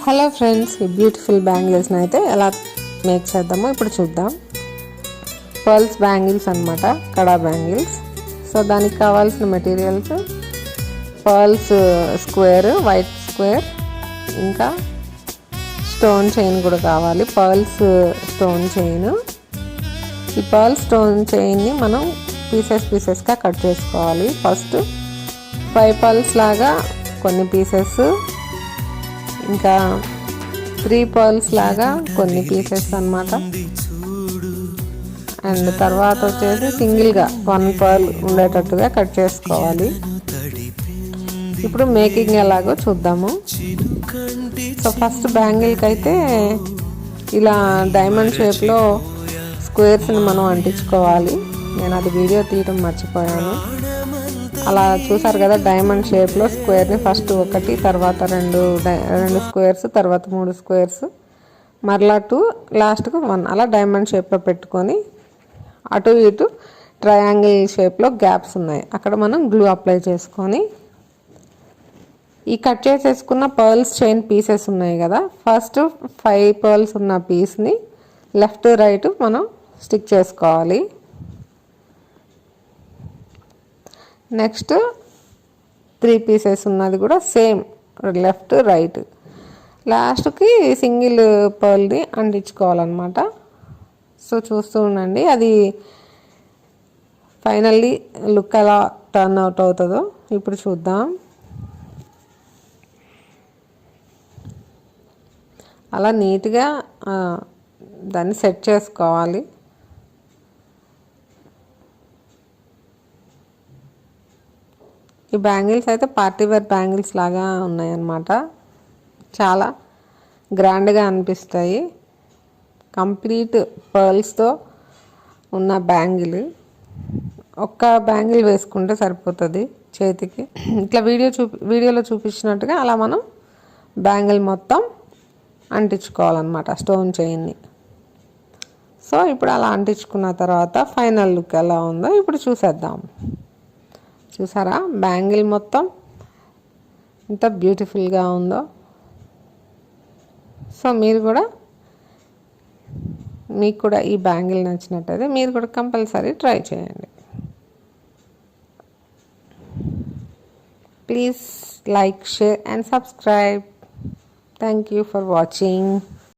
Hello friends, ఈ beautiful బ్యాంగిల్స్ని అయితే ఎలా మేక్ చేద్దామో ఇప్పుడు చూద్దాం. పర్ల్స్ బ్యాంగిల్స్ అనమాట, కడా బ్యాంగిల్స్. సో దానికి కావాల్సిన materials pearls square, white square, ఇంకా స్టోన్ చైన్ కూడా కావాలి. Pearls stone chain. ఈ పర్ల్ స్టోన్ చైన్ని మనం పీసెస్గా కట్ చేసుకోవాలి. ఫస్ట్ 5 పర్ల్స్ లాగా కొన్ని పీసెస్, ఇంకా 3 పర్ల్స్ లాగా కొన్ని పీసెస్ అన్నమాట. అండ్ తర్వాత వచ్చేసి సింగిల్గా 1 పర్ల్ ఉండేటట్టుగా కట్ చేసుకోవాలి. ఇప్పుడు మేకింగ్ ఎలాగో చూద్దాము. సో ఫస్ట్ బ్యాంగిల్కి అయితే ఇలా డైమండ్ షేప్లో స్క్వేర్స్ని మనం అంటించుకోవాలి. నేను అది వీడియో తీయడం మర్చిపోయాను. అలా చూసారు కదా, డైమండ్ షేప్లో స్క్వేర్ని ఫస్ట్ ఒకటి, తర్వాత రెండు స్క్వేర్స్, తర్వాత 3 స్క్వేర్స్, మరలా 2, లాస్ట్కు 1, అలా డైమండ్ షేప్లో పెట్టుకొని అటు ఇటు ట్రయాంగిల్ షేప్లో గ్యాప్స్ ఉన్నాయి, అక్కడ మనం గ్లూ అప్లై చేసుకొని ఈ కట్ చేసేసుకున్న పర్ల్స్ చైన్ పీసెస్ ఉన్నాయి కదా, ఫస్ట్ 5 పర్ల్స్ ఉన్న పీస్ని లెఫ్ట్ రైట్ మనం స్టిక్ చేసుకోవాలి. నెక్స్ట్ 3 పీసెస్ ఉన్నది కూడా సేమ్ లెఫ్ట్ రైట్. లాస్ట్కి సింగిల్ పర్ల్ని అంటించుకోవాలన్నమాట. సో చూస్తూ ఉండండి, అది ఫైనల్లీ లుక్ ఎలా టర్న్ అవుట్ అవుతుందో ఇప్పుడు చూద్దాం. అలా నీట్గా దాన్ని సెట్ చేసుకోవాలి. ఈ బ్యాంగిల్స్ అయితే పార్టీ వేర్ బ్యాంగిల్స్ లాగా ఉన్నాయన్నమాట. చాలా గ్రాండ్గా అనిపిస్తాయి. కంప్లీట్ పర్ల్స్తో ఉన్న బ్యాంగిల్. ఒక్క బ్యాంగిల్ వేసుకుంటే సరిపోతుంది చేతికి. ఇట్లా వీడియోలో చూపించినట్టుగా అలా మనం బ్యాంగిల్ మొత్తం అంటించుకోవాలన్నమాట, స్టోన్ చైన్ని. సో ఇప్పుడు అలా అంటించుకున్న తర్వాత ఫైనల్ లుక్ ఎలా ఉందో ఇప్పుడు చూసేద్దాం. చూసారా బ్యాంగిల్ మొత్తం ఎంత బ్యూటిఫుల్గా ఉందో. సో మీకు కూడా ఈ బ్యాంగిల్ నచ్చినట్టయితే మీరు కూడా కంపల్సరీ ట్రై చేయండి. Please like, share and subscribe. Thank you for watching.